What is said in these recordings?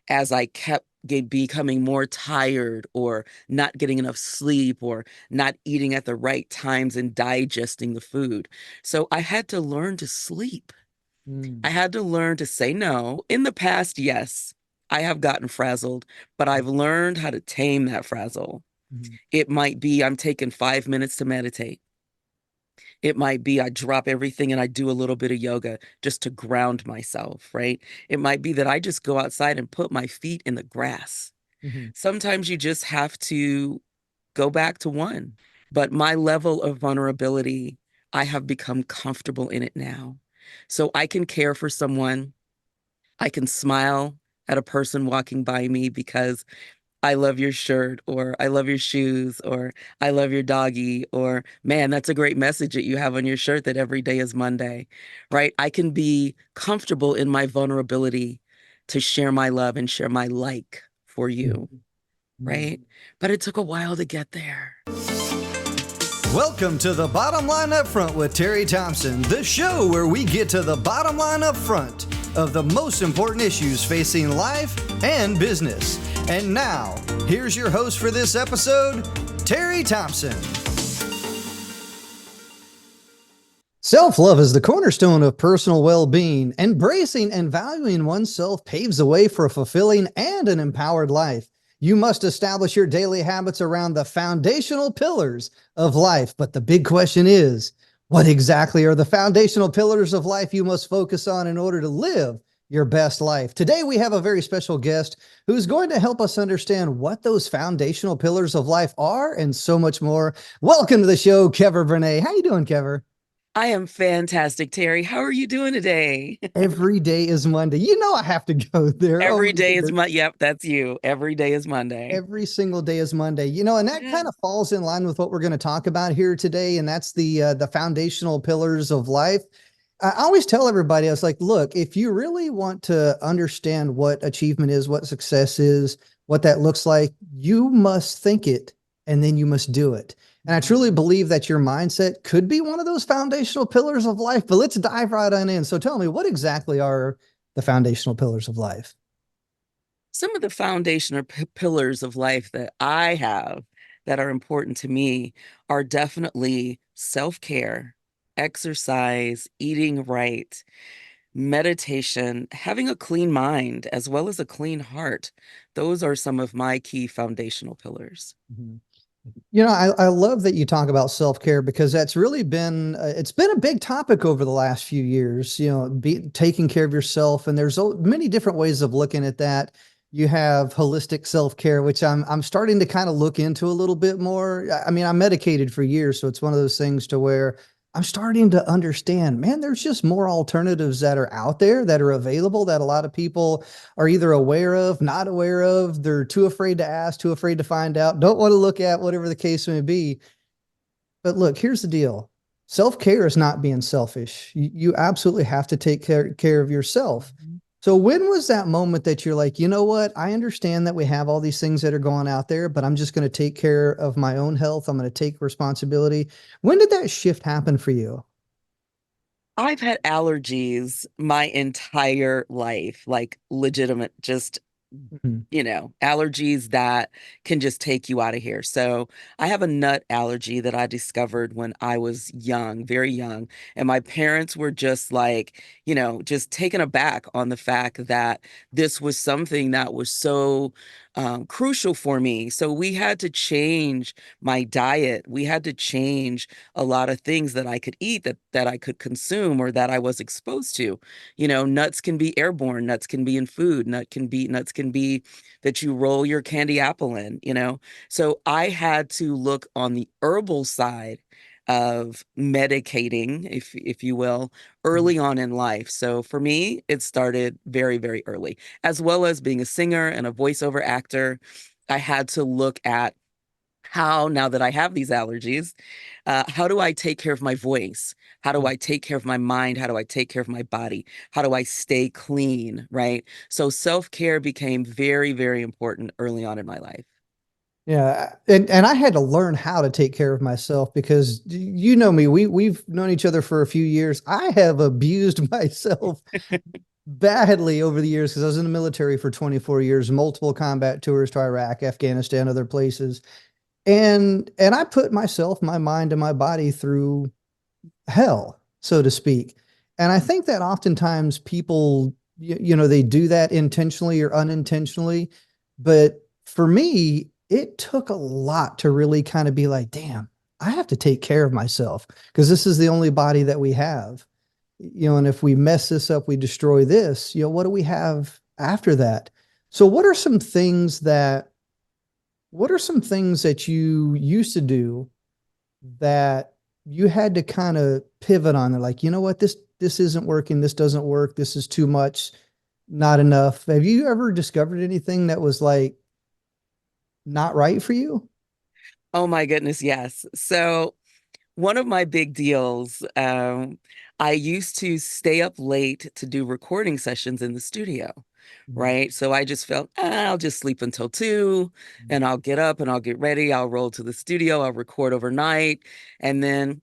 as I kept becoming more tired or not getting enough sleep or not eating at the right times and digesting the food. So I had to learn to sleep. I Mm. had to learn to say no. In the past, yes, I have gotten frazzled, but I've learned how to tame that frazzle. Mhm. It might be I'm taking 5 minutes to meditate. It might be I drop everything and I do a little bit of yoga just to ground myself, right? It might be that I just go outside and put my feet in the grass. Mhm. Sometimes you just have to go back to one. But my level of vulnerability, I have become comfortable in it now. So I can care for someone. I can smile at a person walking by me because I love your shirt, or I love your shoes, or I love your doggy, or man, that's a great message that you have on your shirt that every day is Monday, right? I can be comfortable in my vulnerability to share my love and share my like for you, Mhm. right? But it took a while to get there. Welcome to the Bottom Line Up Front with Terry Thompson, the show where we get to the bottom line up front of the most important issues facing life and business. And now, here's your host for this episode, Terry Thompson. Self-love is the cornerstone of personal well-being. Embracing and valuing oneself paves the way for a fulfilling and an empowered life. You must establish your daily habits around the foundational pillars of life. But the big question is, what exactly are the foundational pillars of life you must focus on in order to live your best life? Today, we have a very special guest who's going to help us understand what those foundational pillars of life are and so much more. Welcome to the show, Keaver Brenai. How you doing, Keaver? I am fantastic, Terry. How are you doing today? Every day is Monday. You know I have to go there. Oh Every my day is goodness. Yep, that's you. Every day is Monday. Every single day is Monday. And that Yeah. kind of falls in line with what we're going to talk about here today, and that's the foundational pillars of life. I always tell everybody, I was like, look, if you really want to understand what achievement is, what success is, what that looks like, you must think it and then you must do it. And I truly believe that your mindset could be one of those foundational pillars of life. But let's dive right on in. So tell me, what exactly are the foundational pillars of life? Some of the foundational pillars of life that I have that are important to me are definitely self-care, exercise, eating right, meditation, having a clean mind, as well as a clean heart. Those are some of my key foundational pillars. Mhm. I love that you talk about self-care because that's really been it's been a big topic over the last few years, taking care of yourself, and there's many different ways of looking at that. You have holistic self-care, which I'm starting to kind of look into a little bit more. I mean, I'm medicated for years, so it's one of those things to where I'm starting to understand, man, there's just more alternatives that are out there that are available that a lot of people are either aware of, not aware of. They're too afraid to ask, too afraid to find out, don't want to look at, whatever the case may be. But look, here's the deal. Self-care is not being selfish. You absolutely have to take care of yourself. So when was that moment that you're like, you know what? I understand that we have all these things that are going out there, but I'm just going to take care of my own health. I'm going to take responsibility. When did that shift happen for you? I've had allergies my entire life, like legitimate, just Mhm. allergies that can just take you out of here. So I have a nut allergy that I discovered when I was young, very young. And my parents were just like, just taken aback on the fact that this was something that was so crucial for me. So we had to change my diet. We had to change a lot of things that I could eat, that I could consume, or that I was exposed to. Nuts can be airborne, nuts can be in food, nuts can be that you roll your candy apple in. So I had to look on the herbal side of medicating, if you will, early on in life. So for me, it started very, very early, as well as being a singer and a voiceover actor. I had to look at how, now that I have these allergies, how do I take care of my voice? How do I take care of my mind? How do I take care of my body? How do I stay clean? Right. So self-care became very, very important early on in my life. Yeah, and I had to learn how to take care of myself because you know me, we've known each other for a few years. I have abused myself badly over the years because I was in the military for 24 years, multiple combat tours to Iraq, Afghanistan, other places. And I put myself, my mind, and my body through hell, so to speak. And I think that oftentimes people, they do that intentionally or unintentionally. But for me, it took a lot to really kind of be like, damn, I have to take care of myself because this is the only body that we have. And if we mess this up, we destroy this, what do we have after that? So what are some things that you used to do that you had to kind of pivot on? They're like, you know what, this isn't working, this doesn't work, this is too much, not enough. Have you ever discovered anything that was like not right for you? Oh my goodness, yes. So one of my big deals, I used to stay up late to do recording sessions in the studio, Mhm. right? So I just felt, I'll just sleep until 2 and I'll get up and I'll get ready. I'll roll to the studio, I'll record overnight. And then,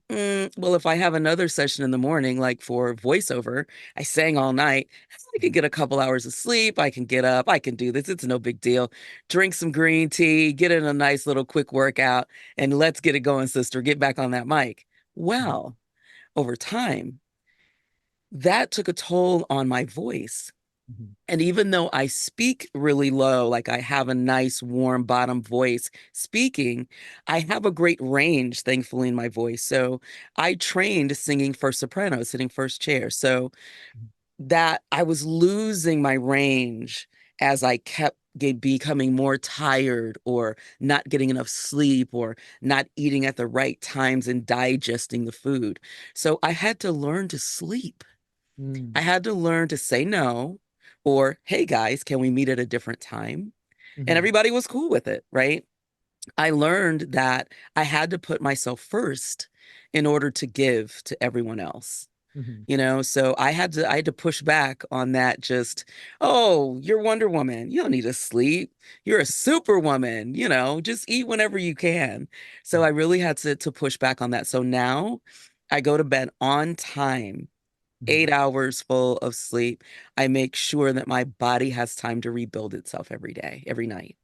well, if I have another session in the morning, like for voiceover, I sang all night. I could get a couple hours of sleep. I can get up. I can do this. It's no big deal. Drink some green tea, get in a nice little quick workout, and let's get it going, sister. Get back on that mic. Well, over time, that took a toll on my voice. Mhm. And even though I speak really low, like I have a nice warm bottom voice speaking, I have a great range, thankfully, in my voice. So I trained singing first soprano, sitting first chair. So that I was losing my range as I kept becoming more tired or not getting enough sleep or not eating at the right times and digesting the food. So I had to learn to sleep. I Mhm. had to learn to say no or, hey guys, can we meet at a different time? And Mhm. everybody was cool with it, right? I learned that I had to put myself first in order to give to everyone else. Mhm. So I had to push back on that. Just, oh, you're Wonder Woman, you don't need to sleep, you're a superwoman, just eat whenever you can. So I really had to push back on that. So now I go to bed on time, Mhm. 8 hours full of sleep. I make sure that my body has time to rebuild itself every day, every night.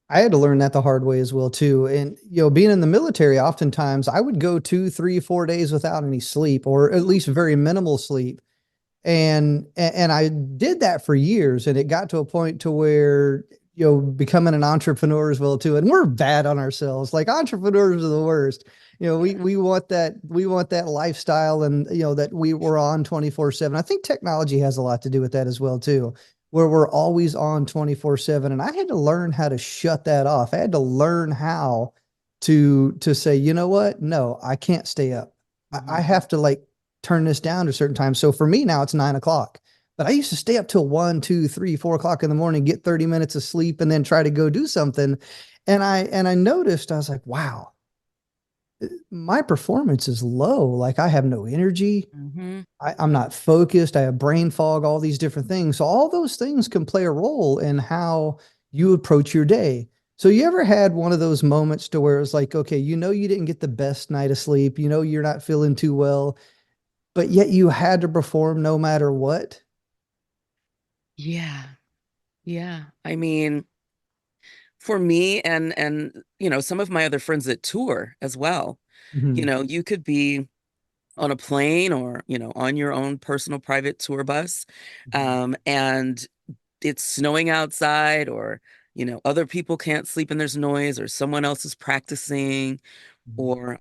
I had to learn that the hard way as well too. And being in the military, oftentimes I would go 2, 3, 4 days without any sleep, or at least very minimal sleep. And I did that for years, and it got to a point to where becoming an entrepreneur as well too. And we're bad on ourselves. Like, entrepreneurs are the worst. We want that lifestyle, and that we were on 24/7. I think technology has a lot to do with that as well too, where we're always on 24/7. And I had to learn how to shut that off. I had to learn how to say, you know what? No, I can't stay up. I Mhm. have to, like, turn this down to a certain time. So for me now, it's 9 o'clock. But I used to stay up till 1, 2, 3, 4 o'clock in the morning, get 30 minutes of sleep, and then try to go do something. And I noticed, I was like, wow, my performance is low. Like, I have no energy. Mhm. I'm not focused. I have brain fog, all these different things. So all those things can play a role in how you approach your day. So you ever had one of those moments to where it's like, okay, you didn't get the best night of sleep, you're not feeling too well, but yet you had to perform no matter what? Yeah. Yeah. I mean, for me and some of my other friends that tour as well, Mhm. you could be on a plane or on your own personal private tour bus, Mhm. and it's snowing outside, or other people can't sleep and there's noise, or someone else is practicing, Mhm. or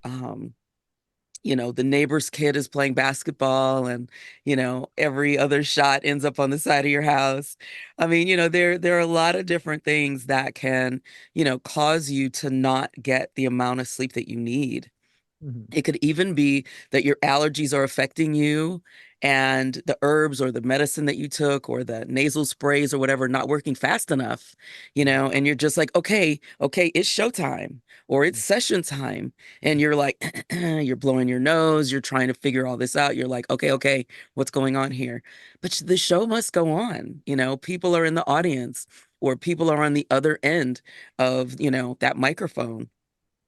the neighbor's kid is playing basketball, and every other shot ends up on the side of your house. I mean, there are a lot of different things that can cause you to not get the amount of sleep that you need. Mhm. It could even be that your allergies are affecting you, and the herbs or the medicine that you took or the nasal sprays or whatever not working fast enough, and you're just like, okay, okay, it's showtime or it's Mhm. session time. And you're like, you're blowing your nose, you're trying to figure all this out. You're like, okay, okay, what's going on here? But the show must go on. People are in the audience, or people are on the other end of, that microphone,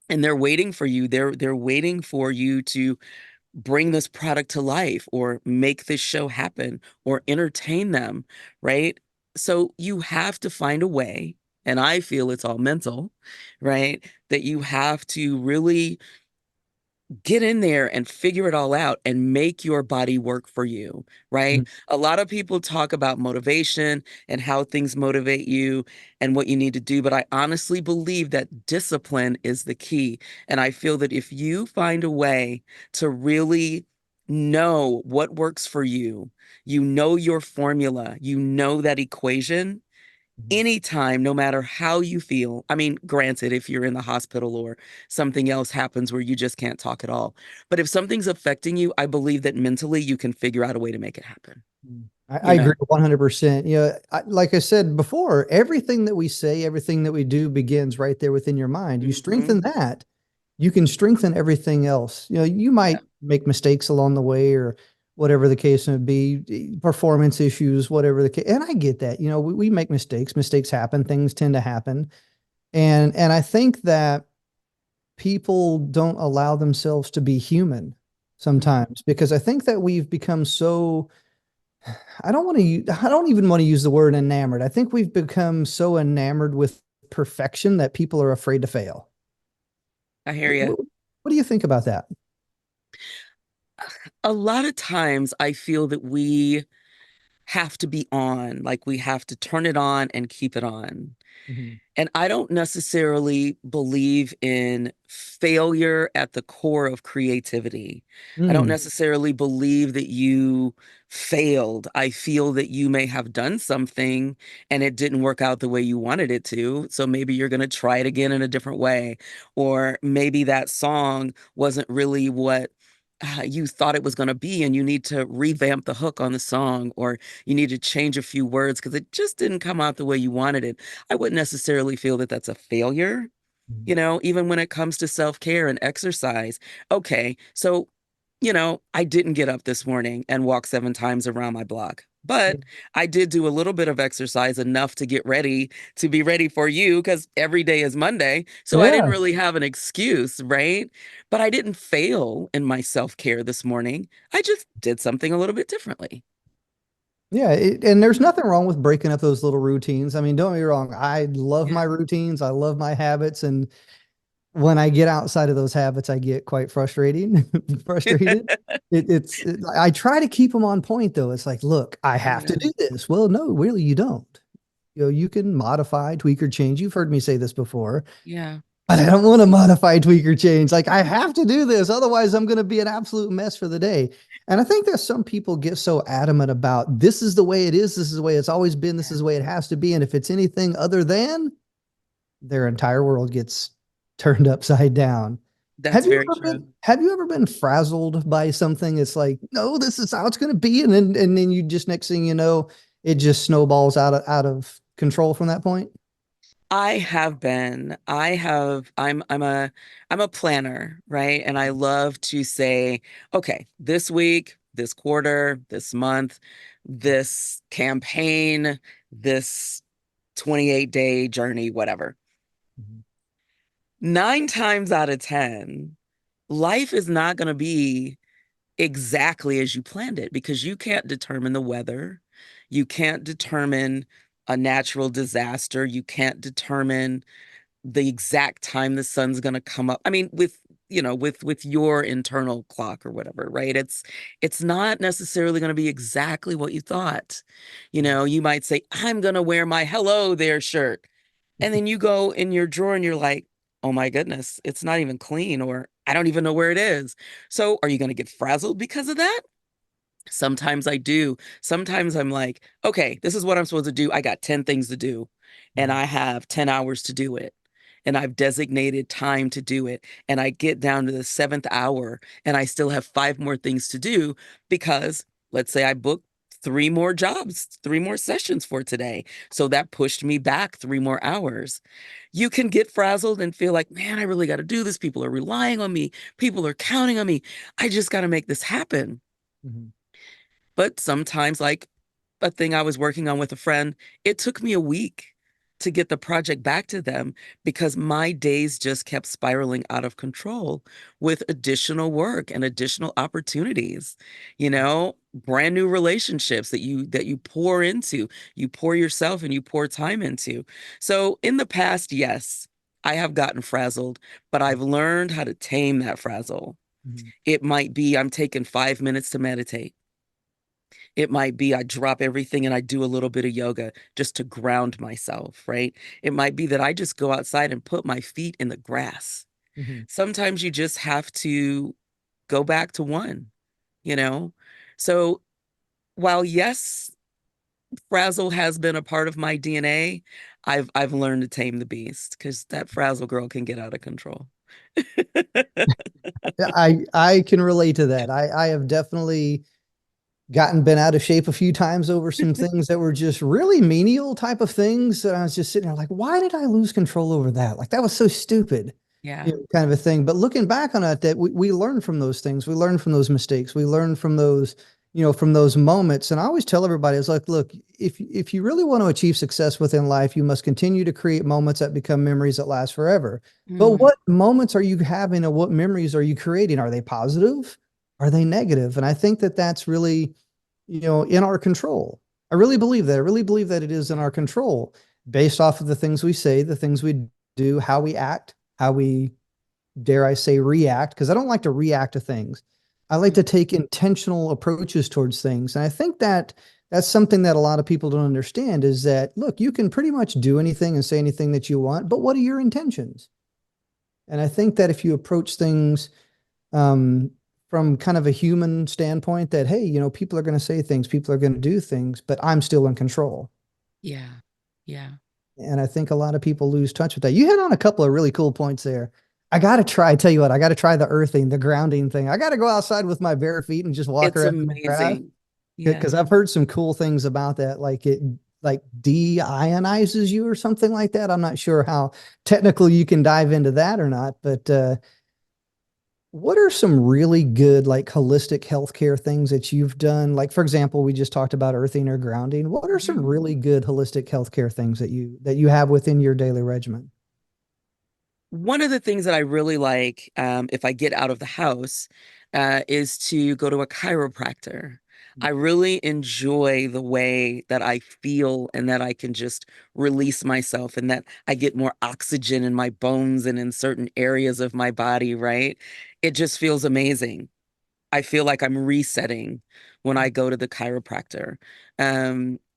and they're waiting for you. They're waiting for you to bring this product to life or make this show happen or entertain them, right? So you have to find a way, and I feel it's all mental, right? That you have to really get in there and figure it all out and make your body work for you, right? Mhm. A lot of people talk about motivation and how things motivate you and what you need to do, but I honestly believe that discipline is the key. And I feel that if you find a way to really know what works for you know your formula, you know that equation, anytime, no matter how you feel. I mean, granted, if you're in the hospital or something else happens where you just can't talk at all. But if something's affecting you, I believe that mentally you can figure out a way to make it happen, I you agree know? 100%. Like I said before, everything that we say, everything that we do begins right there within your mind. You Hmm. strengthen that, you can strengthen everything else. You Yeah. might make mistakes along the way or whatever the case may be, performance issues, whatever the case. And I get that. We make mistakes. Mistakes happen. Things tend to happen. And I think that people don't allow themselves to be human Mhm. sometimes because I think that we've become so I don't even want to use the word enamored. I think we've become so enamored with perfection that people are afraid to fail. I hear What, you. what, what do you think about that? A lot of times I feel that we have to be on, like we have to turn it on and keep it on. Mhm. And I don't necessarily believe in failure at the core of creativity. I don't Mm, necessarily believe that you failed. I feel that you may have done something and it didn't work out the way you wanted it to. So maybe you're going to try it again in a different way. Or maybe that song wasn't really what you thought it was going to be, and you need to revamp the hook on the song, or you need to change a few words because it just didn't come out the way you wanted it. I wouldn't necessarily feel that that's a failure, even when it comes to self-care and exercise. Okay, so, I didn't get up this morning and walk 7 times around my block, but I did do a little bit of exercise, enough to get ready to be ready for you because every day is Monday. So I didn't yeah. really have an excuse, right? But I didn't fail in my self-care this morning. I just did something a little bit differently. Yeah, and there's nothing wrong with breaking up those little routines. I mean, don't get me wrong. I love my Yeah. routines. I love my habits. And when I get outside of those habits, I get quite frustrating, frustrated. I try to keep them on point though. It's like, look, I have to Yeah. do this. Well, no, really, you don't. You can modify, tweak, or change. You've heard me say this before, Yeah. but I don't want to modify, tweak, or change. Like I have to do this. Otherwise, I'm going to be an absolute mess for the day. And I think that some people get so adamant about this is the way it is. This is the way it's always been. This is Yeah. the way it has to be. And if it's anything other than, their entire world gets turned upside down. That's very true. Have you ever been frazzled by something? It's like, no, this is how it's going to be, and then you just next thing you know, it just snowballs out of control from that point. I have been. I'm a planner, right? And I love to say, okay, this week, this quarter, this month, this campaign, this 28-day journey, whatever. Mhm. 9 times out of 10, life is not going to be exactly as you planned it because you can't determine the weather. You can't determine a natural disaster. You can't determine the exact time the sun's going to come up. I mean, with your internal clock or whatever, right? It's not necessarily going to be exactly what you thought. You might say, I'm going to wear my hello there shirt. And then you go in your drawer and you're like, oh my goodness, it's not even clean, or I don't even know where it is. So are you going to get frazzled because of that? Sometimes I do. Sometimes I'm like, okay, this is what I'm supposed to do. I got 10 things to do, and Mhm. I have 10 hours to do it. And I've designated time to do it. And I get down to the seventh hour, and I still have 5 more things to do because let's say I booked 3 more jobs, 3 more sessions for today. So that pushed me back 3 more hours. You can get frazzled and feel like, man, I really got to do this. People are relying on me. People are counting on me. I just got to make this happen. Mhm. But sometimes, like a thing I was working on with a friend, it took me a week to get the project back to them because my days just kept spiraling out of control with additional work and additional opportunities, brand new relationships that you pour into, you pour yourself and you pour time into. So in the past, yes, I have gotten frazzled, but I've learned how to tame that frazzle. Mhm. It might be I'm taking 5 minutes to meditate. It might be I drop everything and I do a little bit of yoga just to ground myself, right? It might be that I just go outside and put my feet in the grass. Mhm. Sometimes you just have to go back to one, you know? So while yes, frazzle has been a part of my DNA, I've learned to tame the beast because that frazzle girl can get out of control. Yeah, I can relate to that. I have definitely gotten bent out of shape a few times over some things that were just really menial type of things. And I was just sitting there like, why did I lose control over that? Like that was so stupid, Yeah. kind of a thing. But looking back on it, that we learn from those things. We learn from those mistakes. We learn from those, from those moments. And I always tell everybody, it's like, look, if you really want to achieve success within life, you must continue to create moments that become memories that last forever. But Mm, what moments are you having and what memories are you creating? Are they positive? Are they negative? And I think that that's really, in our control. I really believe that. I really believe that it is in our control based off of the things we say, the things we do, how we act, how we, dare I say, react, because I don't like to react to things. I like mm, to take intentional approaches towards things. And I think that that's something that a lot of people don't understand is that, look, you can pretty much do anything and say anything that you want, but what are your intentions? And I think that if you approach things um, from kind of a human standpoint that, hey, people are going to say things, people are going to do things, but I'm still in control. yeah. Yeah. And I think a lot of people lose touch with that. You hit on a couple of really cool points there. I got to try, tell you what, I got to try the earthing, the grounding thing. I got to go outside with my bare feet and just walk It's around in the grass amazing. because Yeah. I've heard some cool things about that. Like it like deionizes you or something like that. I'm not sure how technical you can dive into that or not, but what are some really good, like holistic healthcare things that you've done? Like, for example, we just talked about earthing or grounding. What are some Mhm. really good holistic healthcare things that you have within your daily regimen? One of the things that I really like, if I get out of the house, is to go to a chiropractor. I really enjoy the way that I feel and that I can just release myself and that I get more oxygen in my bones and in certain areas of my body, right? It just feels amazing. I feel like I'm resetting when I go to the chiropractor.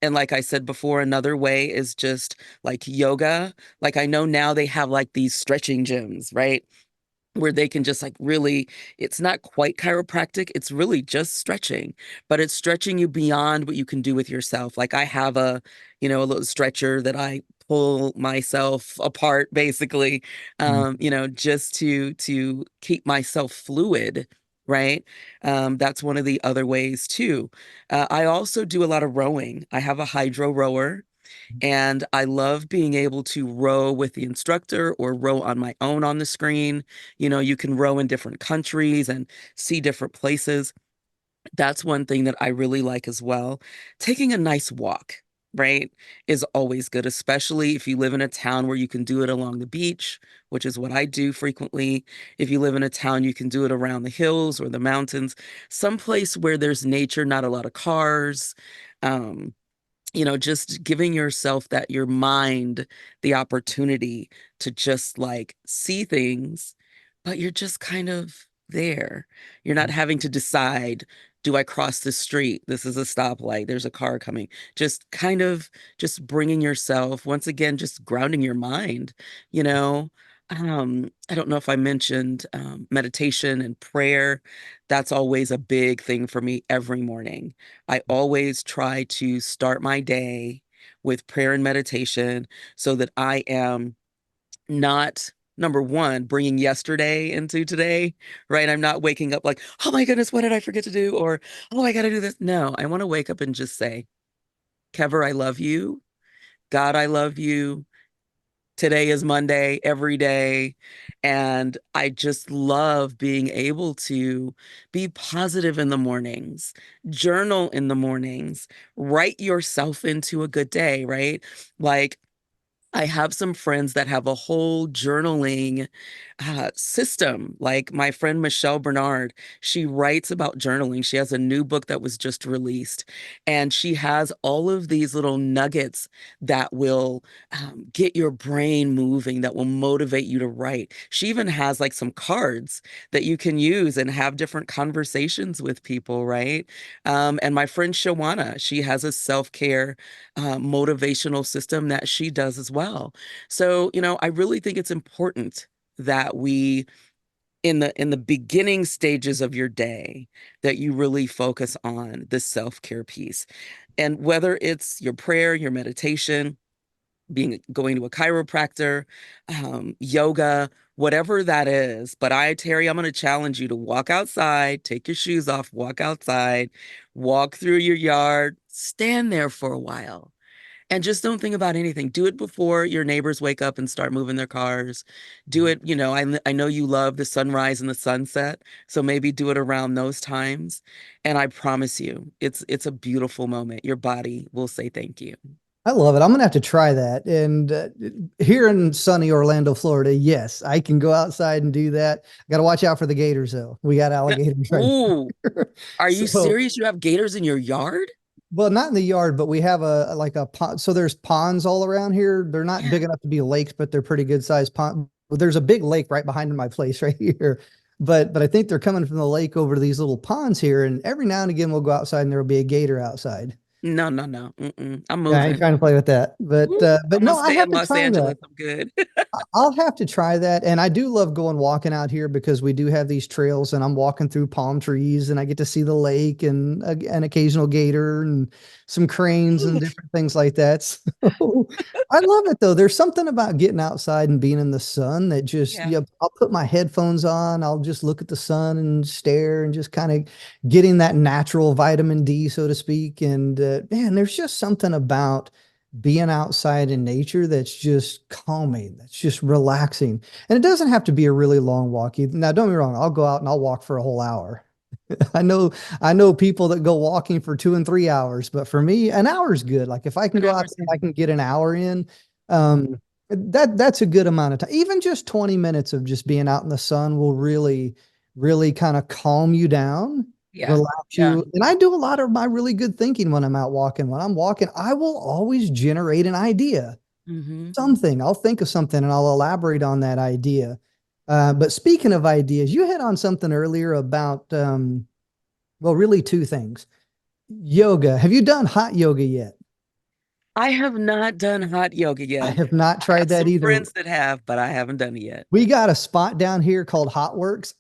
And like I said before, another way is just like yoga. Like I know now they have like these stretching gyms, right? Where they can just like really, it's not quite chiropractic, it's really just stretching, but it's stretching you beyond what you can do with yourself. Like I have a little stretcher that I pull myself apart basically, just to keep myself fluid, right? That's one of the other ways too. I also do a lot of rowing. I have a hydro rower. And I love being able to row with the instructor or row on my own on the screen. You can row in different countries and see different places. That's one thing that I really like as well. Taking a nice walk, right, is always good, especially if you live in a town where you can do it along the beach, which is what I do frequently. If you live in a town, you can do it around the hills or the mountains, someplace where there's nature, not a lot of cars. Um, just giving yourself that your mind the opportunity to just like see things, but you're just kind of there. You're not having to decide, do I cross the street? This is a stoplight. There's a car coming. Just kind of just bringing yourself, once again, just grounding your mind, you know. I don't know if I mentioned meditation and prayer. That's always a big thing for me every morning. I always try to start my day with prayer and meditation so that I am not, number one, bringing yesterday into today, right? I'm not waking up like, oh my goodness, what did I forget to do? Or, oh, I got to do this. No, I want to wake up and just say, Kever, I love you. God, I love you. Today is Monday, every day. And I just love being able to be positive in the mornings, journal in the mornings, write yourself into a good day, right? Like, I have some friends that have a whole journaling system. Like my friend Michelle Bernard, she writes about journaling. She has a new book that was just released, and she has all of these little nuggets that will get your brain moving, that will motivate you to write. She even has like some cards that you can use and have different conversations with people, right? And my friend Shawana, she has a self-care motivational system that she does as well. So, I really think it's important that we in the beginning stages of your day that you really focus on the self-care piece. And whether it's your prayer, your meditation, being going to a chiropractor, yoga, whatever that is. But Terry, I'm going to challenge you to walk outside, take your shoes off, walk outside, walk through your yard, stand there for a while and just don't think about anything. Do it before your neighbors wake up and start moving their cars. Do it, I know you love the sunrise and the sunset, so maybe do it around those times. And I promise you, it's a beautiful moment. Your body will say thank you. I love it. I'm gonna have to try that. And here in sunny Orlando, Florida, yes, I can go outside and do that. I got to watch out for the gators, though. We got alligators right Ooh, here. are you So, serious? You have gators in your yard? well, not in the yard, but we have a like a pond. So there's ponds all around here. They're not Yeah. big enough to be lakes, but they're pretty good sized pond. Well, there's a big lake right behind my place right here. But I think they're coming from the lake over to these little ponds here, and every now and again we'll go outside and there'll be a gator outside. No, no, no. Mm-mm. I'm Yeah, I ain't moving. trying to play with that. Woo, But I'm gonna no, I stay have in to Los try that. Angeles. I'm good. I'll have to try that. And I do love going walking out here because we do have these trails and I'm walking through palm trees and I get to see the lake and an occasional gator and some cranes and different things like that. So I love it though. There's something about getting outside and being in the sun that just, Yeah. yeah, I'll put my headphones on. I'll just look at the sun and stare and just kind of getting that natural vitamin D, so to speak. And man, there's just something about being outside in nature that's just calming, that's just relaxing. And it doesn't have to be a really long walk. Now, don't get me wrong, I'll go out and I'll walk for a whole hour. I know, I know people that go walking for 2 and 3 hours, but for me, an hour is good. Like if I can An go out hour's there, I good. can get an hour in. Mhm. That's a good amount of time. Even just 20 minutes of just being out in the sun will really, really kind of calm you down, Yeah. relax Yeah. you. And I do a lot of my really good thinking when I'm out walking. When I'm walking, I will always generate an idea, Hmm. something. I'll think of something and I'll elaborate on that idea. But speaking of ideas, you hit on something earlier about, well, really two things. Yoga. Have you done hot yoga yet? I have not done hot yoga I yet. have not I tried have that some either. friends that have, but I haven't done it yet. We got a spot down here called Hot Works.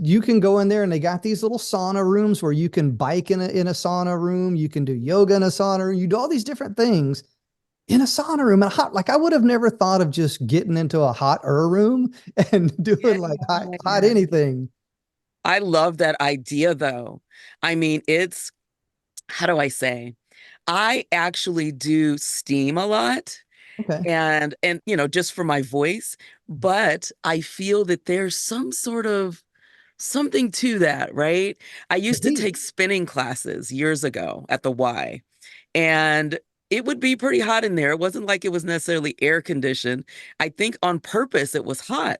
You can go in there and they got these little sauna rooms where you can bike in a sauna room. You can do yoga in a sauna room. You do all these different things in a sauna room. And hot, like I would have never thought of just getting into a hotter room and Yeah. doing like hot anything. I love that idea though. I mean, how do I say? I actually do steam a lot Okay. and just for my voice, but I feel that there's some sort of something to that, right? I The used to heat. take spinning classes years ago at the Y, and it would be pretty hot in there. It wasn't like it was necessarily air conditioned. I think on purpose it was hot.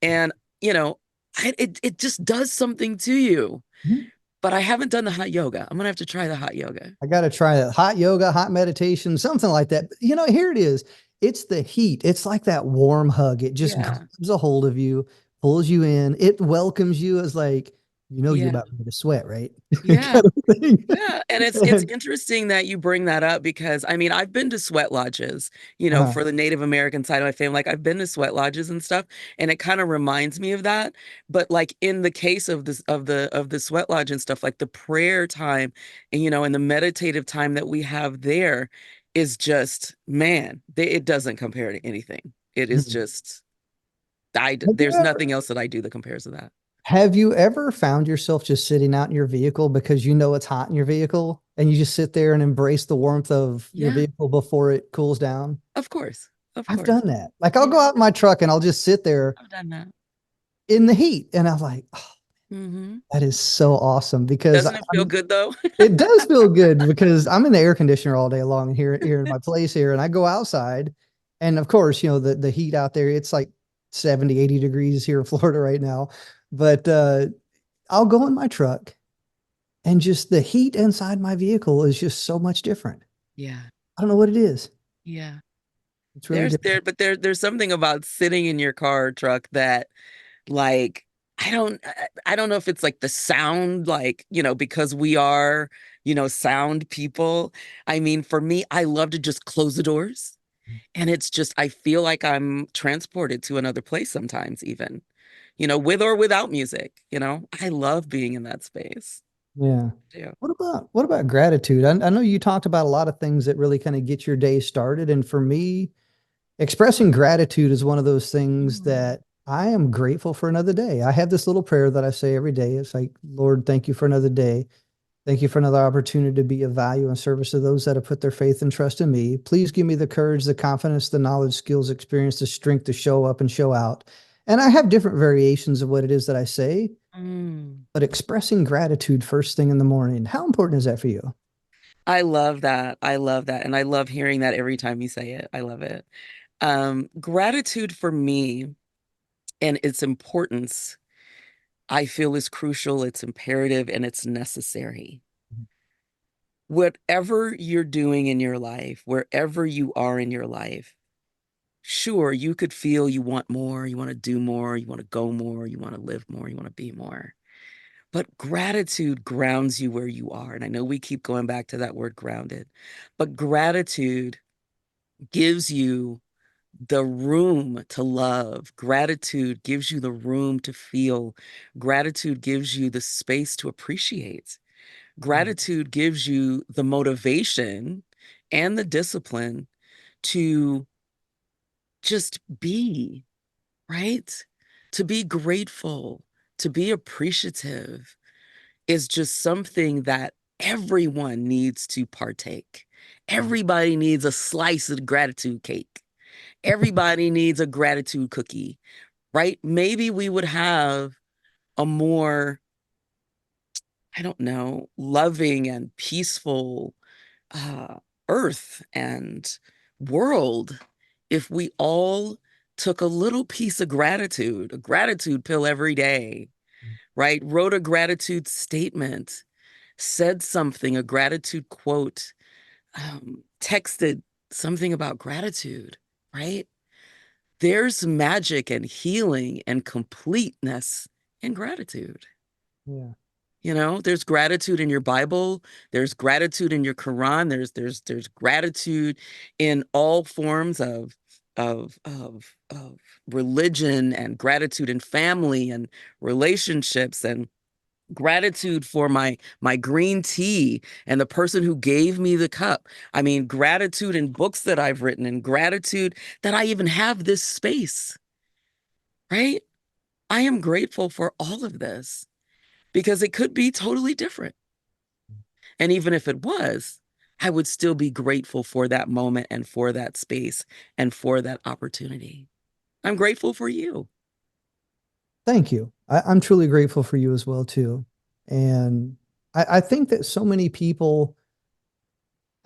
And, you know, it just does something to you. Mhm. But I haven't done the hot yoga. I'm gonna have to try the hot yoga. I got to try that. Hot yoga, hot meditation, something like that. You know, here it is. It's the heat. It's like that warm hug. It just Yeah. grabs a hold of you, pulls you in. It welcomes you as like, you're Yeah. about ready to sweat, right? Yeah. Kind of thing. Yeah, and it's interesting that you bring that up because I mean I've been to sweat lodges, Uh-huh. for the Native American side of my family. Like I've been to sweat lodges and stuff, and it kind of reminds me of that. But like in the case of this of the sweat lodge and stuff, like the prayer time and and the meditative time that we have there is just man, it doesn't compare to anything. It is Mhm. just Have you there's ever nothing else that I do that compares to that. have you ever found yourself just sitting out in your vehicle because you know it's hot in your vehicle and you just sit there and embrace the warmth of your Yeah, vehicle before it cools down? of course. Of I've course. done that. Like I'll Yeah, go out in my truck and I'll just sit there I've done that. in the heat and I'm like, oh, Hmm. that is so awesome because Doesn't it feel good though? it does feel good because I'm in the air conditioner all day long here in my place here, and I go outside And of course, the heat out there, it's like 70, 80 degrees here in Florida right now. But I'll go in my truck and just the heat inside my vehicle is just so much different. Yeah. I don't know what it is. Yeah. It's really different. There's something about sitting in your car or truck that like I don't know if it's like the sound, like, because we are, sound people. I mean, for me, I love to just close the doors, and it's just I feel like I'm transported to another place sometimes, even, with or without music, I love being in that space. Yeah. Yeah. What about gratitude? I know you talked about a lot of things that really kind of get your day started. And for me, expressing gratitude is one of those things Mm. that I am grateful for another day. I have this little prayer that I say every day. It's like, Lord, thank you for another day. Thank you for another opportunity to be of value and service to those that have put their faith and trust in me. Please give me the courage, the confidence, the knowledge, skills, experience, the strength to show up and show out. And I have different variations of what it is that I say, Mm. but expressing gratitude first thing in the morning, how important is that for you? I love that. I love that. And I love hearing that every time you say it. I love it. Gratitude for me and its importance, I feel is crucial, it's imperative, and it's necessary. Whatever you're doing in your life, wherever you are in your life, sure, you could feel you want more, you want to do more, you want to go more, you want to live more, you want to be more. But gratitude grounds you where you are. And I know we keep going back to that word grounded, but gratitude gives you the room to love. Gratitude gives you the room to feel. Gratitude gives you the space to appreciate. Gratitude gives you the motivation and the discipline to just be, right? To be grateful, to be appreciative is just something that everyone needs to partake. Everybody needs a slice of gratitude cake. Everybody needs a gratitude cookie, right? Maybe we would have a more, I don't know, loving and peaceful uh, earth and world if we all took a little piece of gratitude, a gratitude pill every day, right? Wrote a gratitude statement, said something, a gratitude quote, texted something about gratitude, right? There's magic and healing and completeness in gratitude. Yeah. There's gratitude in your Bible, there's gratitude in your Quran, there's gratitude in all forms of religion, and gratitude in family and relationships, and gratitude for my green tea and the person who gave me the cup. I mean, gratitude in books that I've written, and gratitude that I even have this space, right? I am grateful for all of this because it could be totally different. And even if it was, I would still be grateful for that moment and for that space and for that opportunity. I'm grateful for you. Thank you. I'm truly grateful for you as well, too. And I think that so many people,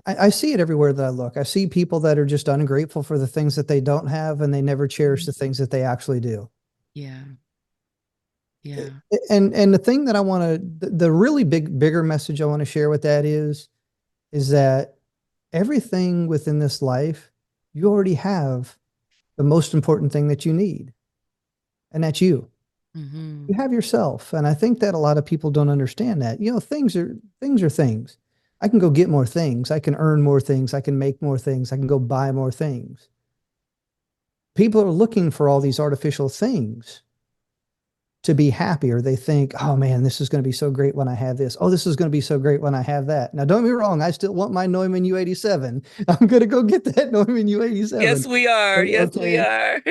I see it everywhere that I look. I see people that are just ungrateful for the things that they don't have, and they never cherish the things that they actually do. Yeah. Yeah. And the thing that I want to, the really bigger message I want to share with that is that everything within this life, you already have the most important thing that you need, and that's you. Hmm. You have yourself. And I think that a lot of people don't understand that. Things are things. I can go get more things. I can earn more things. I can make more things. I can go buy more things. People are looking for all these artificial things to be happier. They think, oh man, this is going to be so great when I have this. Oh, this is going to be so great when I have that. Now, don't be wrong. I still want my Neumann U87. I'm going to go get that Neumann Yes, U87. we are. Yes, we Okay. are.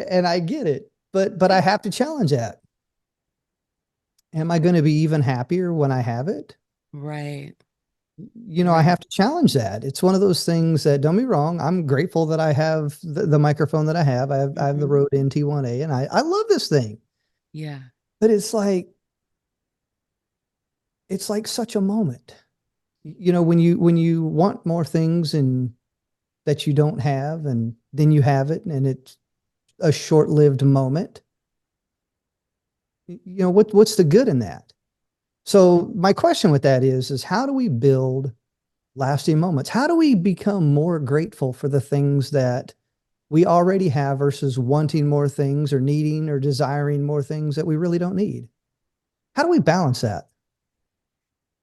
And I get it. But I have to challenge that. Am I going to be even happier when I have it? Right. I Right. have to challenge that. It's one of those things that, don't be wrong, I'm grateful that I have the microphone that I have. I have the Hmm. Rode NT1A, and I love this thing. Yeah. But it's like such a moment. When you want more things and that you don't have, and then you have it and it's a short-lived moment. What's the good in that? So my question with that is how do we build lasting moments? How do we become more grateful for the things that we already have versus wanting more things or needing or desiring more things that we really don't need? How do we balance that?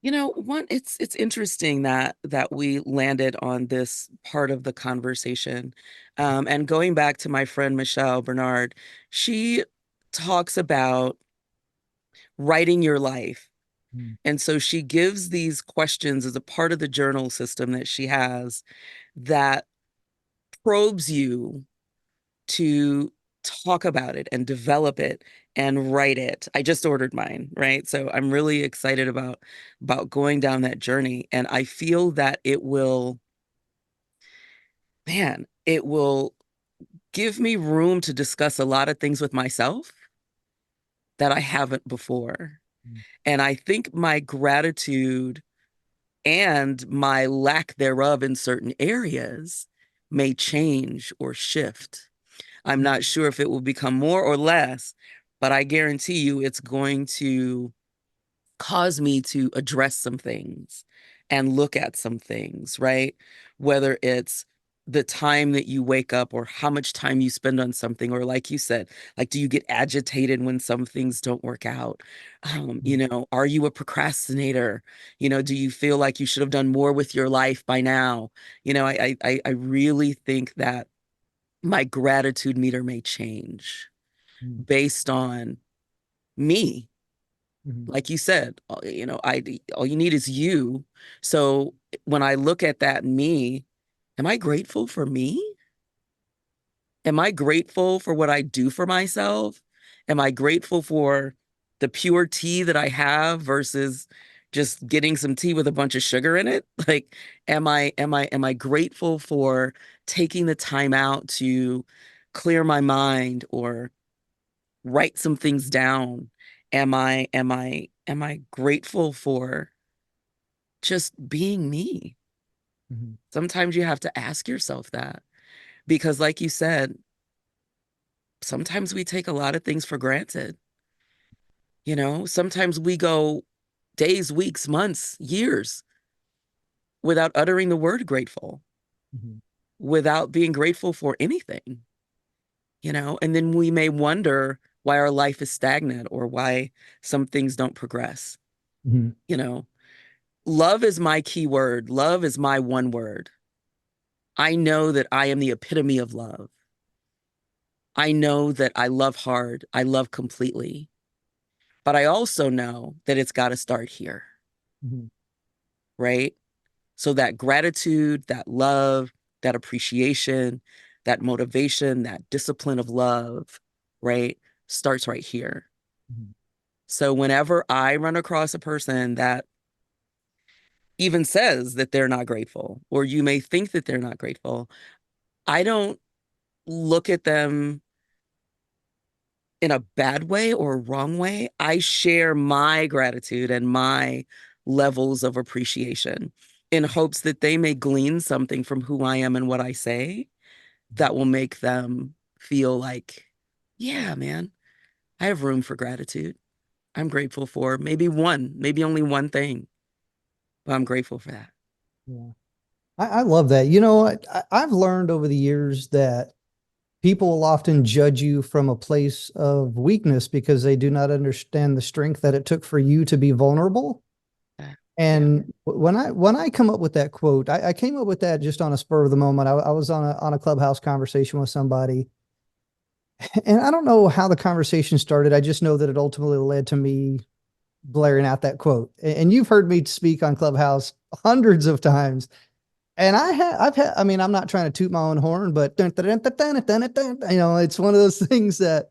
One, it's interesting that we landed on this part of the conversation. And going back to my friend Michelle Bernard, she talks about writing your life. Mm, And so she gives these questions as a part of the journal system that she has that probes you to talk about it and develop it and write it. I just ordered mine, right? So I'm really excited about going down that journey, and I feel that it will, man, it will give me room to discuss a lot of things with myself that I haven't before. mm, And I think my gratitude and my lack thereof in certain areas may change or shift. I'm not sure if it will become more or less, but I guarantee you it's going to cause me to address some things and look at some things, right? Whether it's the time that you wake up or how much time you spend on something, or like you said, like, do you get agitated when some things don't work out? mm, Are you a procrastinator? Do you feel like you should have done more with your life by now? I really think that my gratitude meter may change mm, based on me. mm, Like you said, I all you need is you. So when I look at that me, am I grateful for me? Am I grateful for what I do for myself? Am I grateful for the pure tea that I have versus just getting some tea with a bunch of sugar in it? Like, am I grateful for taking the time out to clear my mind or write some things down? Am I grateful for just being me? mm, Sometimes you have to ask yourself that because, like you said, sometimes we take a lot of things for granted. Sometimes we go days, weeks, months, years without uttering the word grateful, mm, without being grateful for anything. And then we may wonder why our life is stagnant or why some things don't progress. mm, You know, love is my key word. Love is my one word. I know that I am the epitome of love. I know that I love hard. I love completely. But I also know that it's got to start here, mm, right? So that gratitude, that love, that appreciation, that motivation, that discipline of love, right, starts right here. mm, So whenever I run across a person that even says that they're not grateful, or you may think that they're not grateful, I don't look at them in a bad way or a wrong way. I share my gratitude and my levels of appreciation in hopes that they may glean something from who I am and what I say that will make them feel like, yeah, man, I have room for gratitude. I'm grateful for maybe only one thing, but I'm grateful for that. yeah. I love that. I've learned over the years that people will often judge you from a place of weakness because they do not understand the strength that it took for you to be vulnerable. Yeah. And when I come up with that quote, I came up with that just on a spur of the moment. I was on a clubhouse conversation with somebody, and I don't know how the conversation started. I just know that it ultimately led to me blaring out that quote. And you've heard me speak on Clubhouse hundreds of times. And I've had, I mean, I'm not trying to toot my own horn, but it's one of those things that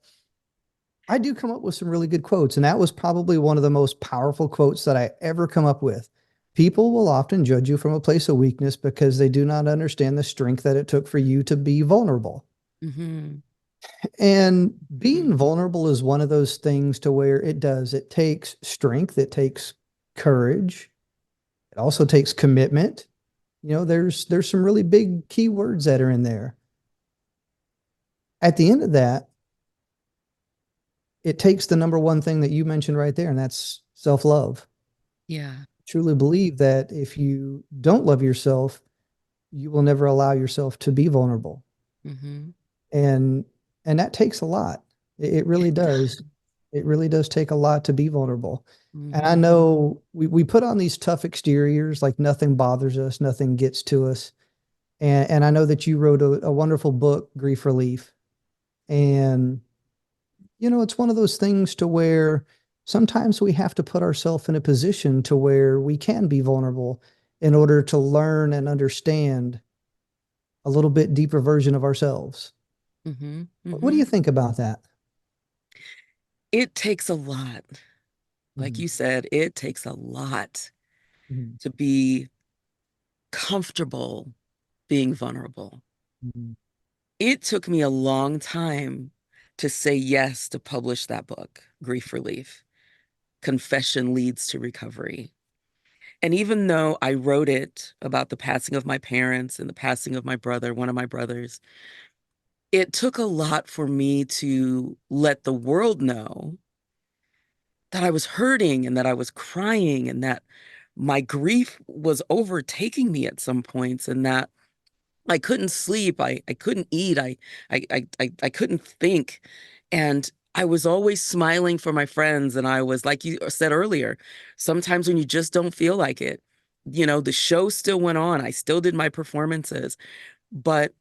I do come up with some really good quotes. And that was probably one of the most powerful quotes that I ever come up with. People will often judge you from a place of weakness because they do not understand the strength that it took for you to be vulnerable. Hmm. And being Hmm. vulnerable is one of those things to where it takes strength, it takes courage, it also takes commitment. There's some really big key words that are in there. at the end of that, it takes the number one thing that you mentioned right there, and that's self-love. Yeah. Truly believe that if you don't love yourself, you will never allow yourself to be vulnerable. Mm-hmm. And that takes a lot. It really It does. does. It really does take a lot to be vulnerable. And I Mm-hmm. know we put on these tough exteriors, like nothing bothers us, nothing gets to us. And I know that you wrote a wonderful book, Grief Relief. And, it's one of those things to where sometimes we have to put ourselves in a position to where we can be vulnerable in order to learn and understand a little bit deeper version of ourselves. Mm-hmm. What do Mm-hmm. you think about that? It takes a lot. Like Mhm. you said, it takes a lot Mhm. to be comfortable being vulnerable. Mhm. It took me a long time to say yes to publish that book, Grief Relief. Confession Leads to Recovery. And even though I wrote it about the passing of my parents and the passing of my brother, one of my brothers, it took a lot for me to let the world know that I was hurting and that I was crying and that my grief was overtaking me at some points and that I couldn't sleep. I couldn't eat. I couldn't think. And I was always smiling for my friends. And I was, like you said earlier, sometimes when you just don't feel like it, the show still went on. I still did my performances. But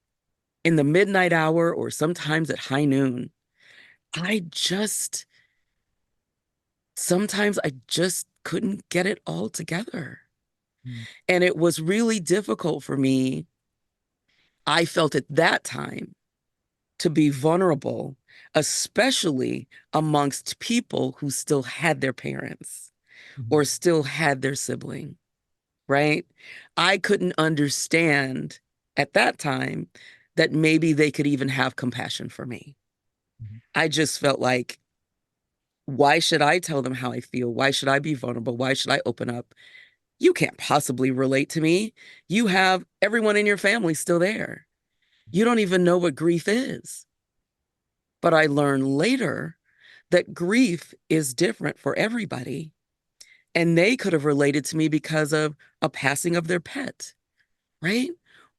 in the midnight hour or sometimes at high noon, I just, sometimes I just couldn't get it all together. Mhm. And it was really difficult for me. I felt at that time to be vulnerable, especially amongst people who still had their parents or Mhm. still had their sibling, right? I couldn't understand at that time that maybe they could even have compassion for me. Mhm. I just felt like, why should I tell them how I feel? Why should I be vulnerable? Why should I open up? You can't possibly relate to me. You have everyone in your family still there. You don't even know what grief is. But I learned later that grief is different for everybody. And they could have related to me because of a passing of their pet, right?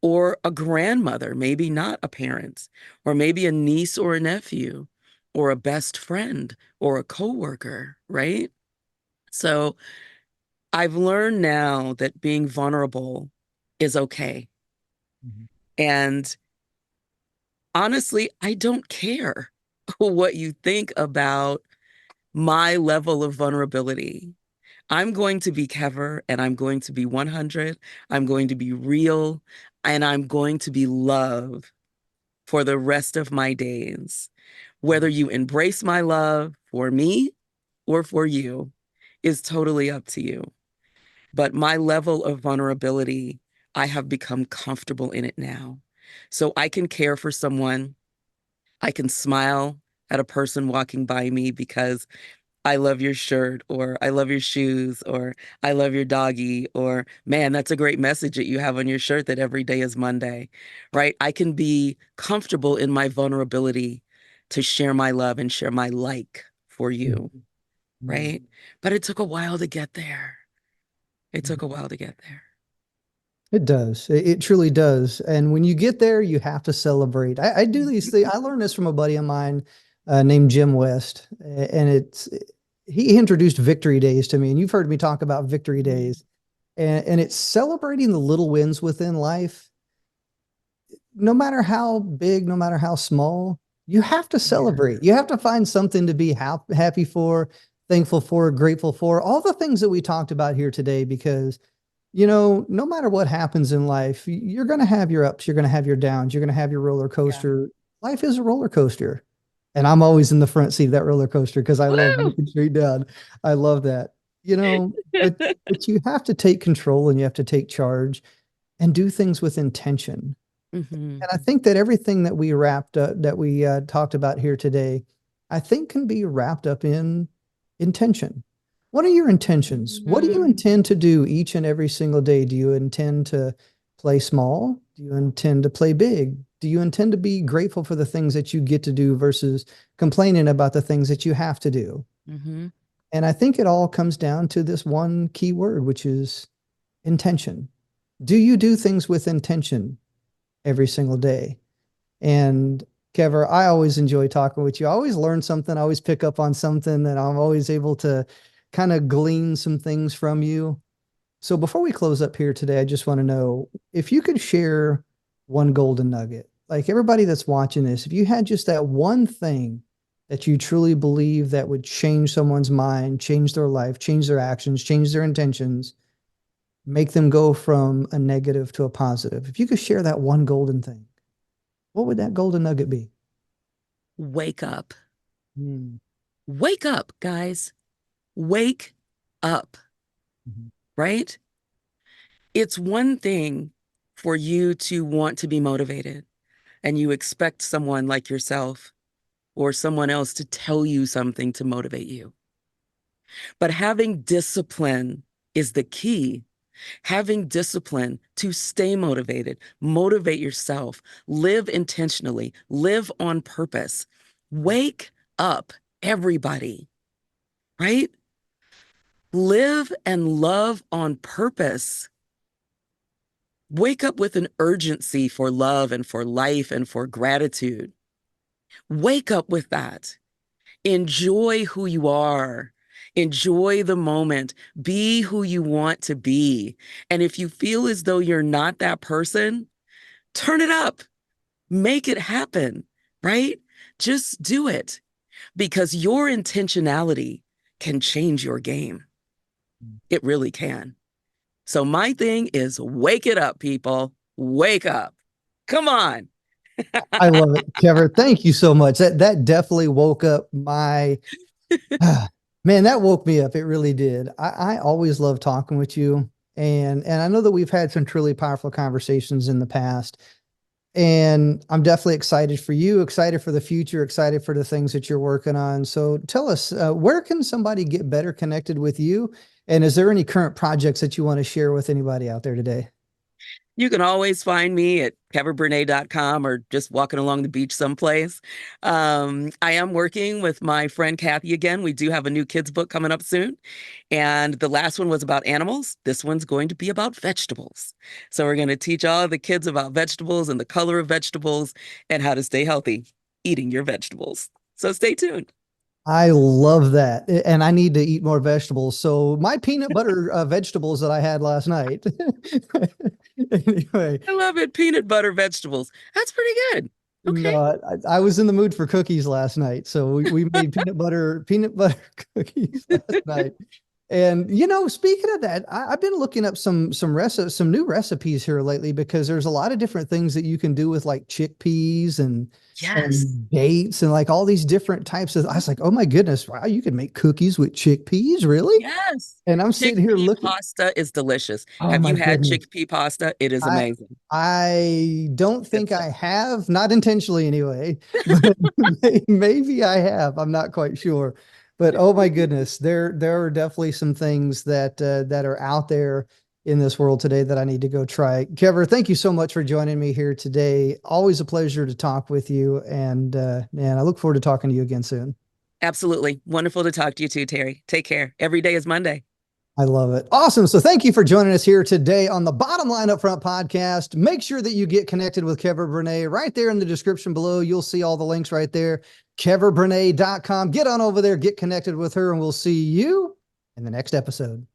Or a grandmother, maybe not a parent, or maybe a niece or a nephew, or a best friend, or a coworker, right? So I've learned now that being vulnerable is okay. Mhm. And honestly, I don't care what you think about my level of vulnerability. I'm going to be Kever and I'm going to be 100. I'm going to be real and I'm going to be love for the rest of my days. Whether you embrace my love for me or for you is totally up to you. But my level of vulnerability, I have become comfortable in it now. So I can care for someone. I can smile at a person walking by me because I love your shirt, or I love your shoes, or I love your doggy, or man, that's a great message that you have on your shirt that every day is Monday, right? I can be comfortable in my vulnerability to share my love and share my like for you, Mhm. right? But it took a while to get there. It took a Mhm. while to get there. It does. It truly does. And when you get there, you have to celebrate. I do these things. I learned this from a buddy of mine named Jim West, and he introduced Victory Days to me. And you've heard me talk about Victory Mhm. Days, and it's celebrating the little wins within life, no matter how big, no matter how small. You have to Yeah. celebrate. You have to find something to be happy for, thankful for, grateful for, all the things that we talked about here today, because no matter what happens in life, you're going to have your ups, you're going to have your downs, you're going to have your roller Yeah. coaster. Life is a roller coaster. And I'm always in the front seat of that roller coaster because I love Woo! looking straight down. I love that. But you have to take control and you have to take charge and do things with intention. Hmm. And I think that everything that we wrapped up, that we talked about here today, I think can be wrapped up in intention. What are your intentions? What do you Hmm. intend to do each and every single day? Do you intend to play small? Do you intend to play big? Do you intend to be grateful for the things that you get to do versus complaining about the things that you have to do? Mm-hmm. And I think it all comes down to this one key word, which is intention. Do you do things with intention every single day? And Kever, I always enjoy talking with you. I always learn something. I always pick up on something, and I'm always able to kind of glean some things from you. So before we close up here today, I just want to know if you could share one golden nugget. Like everybody that's watching this, if you had just that one thing that you truly believe that would change someone's mind, change their life, change their actions, change their intentions, make them go from a negative to a positive. If you could share that one golden thing, what would that golden nugget be? Wake up. Hmm. Wake up, guys. Wake up, Mhm. right? It's one thing for you to want to be motivated and you expect someone like yourself or someone else to tell you something to motivate you. But having discipline is the key. Having discipline to stay motivated, motivate yourself, live intentionally, live on purpose. Wake up, everybody, right? Live and love on purpose. Wake up with an urgency for love and for life and for gratitude. Wake up with that. Enjoy who you are. Enjoy the moment. Be who you want to be. And if you feel as though you're not that person, turn it up. Make it happen, right? Just do it because your intentionality can change your game. It really can. So my thing is wake it up, people. Wake up. Come on. I love it, Kever. Thank you so much. That definitely woke up my man. That woke me up. It really did. I always love talking with you, and I know that we've had some truly powerful conversations in the past. And I'm definitely excited for you, excited for the future, excited for the things that you're working on. So tell us, where can somebody get better connected with you? And is there any current projects that you want to share with anybody out there today? You can always find me at keverbrenai.com or just walking along the beach someplace. I am working with my friend Kathy again. We do have a new kids book coming up soon. And the last one was about animals. This one's going to be about vegetables. So we're going to teach all the kids about vegetables and the color of vegetables and how to stay healthy eating your vegetables. So stay tuned. I love that. And I need to eat more vegetables. So my peanut butter vegetables that I had last night. Anyway, I love it. Peanut butter vegetables. That's pretty good. Okay. no, I was in the mood for cookies last night. So we made peanut butter cookies last night. And speaking of that, I've been looking up some new recipes here lately because there's a lot of different things that you can do with like chickpeas Yes. and dates and like all these different types of. I was like, oh my goodness, wow, you can make cookies with chickpeas, really? Yes. And I'm sitting here Chickpea looking. pasta is delicious. Oh Have my you had goodness, chickpea pasta? It is I amazing. I don't Good think I stuff. have, not intentionally anyway, but maybe I have. I'm not quite sure. But oh my goodness, there are definitely some things that are out there in this world today that I need to go try. Kever, thank you so much for joining me here today. Always a pleasure to talk with you, and man, I look forward to talking to you again soon. Absolutely. Wonderful to talk to you too, Terry. Take care. Every day is Monday. I love it. Awesome. So thank you for joining us here today on the Bottom Line Upfront podcast. Make sure that you get connected with Keaver Brenai right there in the description below. You'll see all the links right there. KeaverBrenai.com. Get on over there, get connected with her, and we'll see you in the next episode.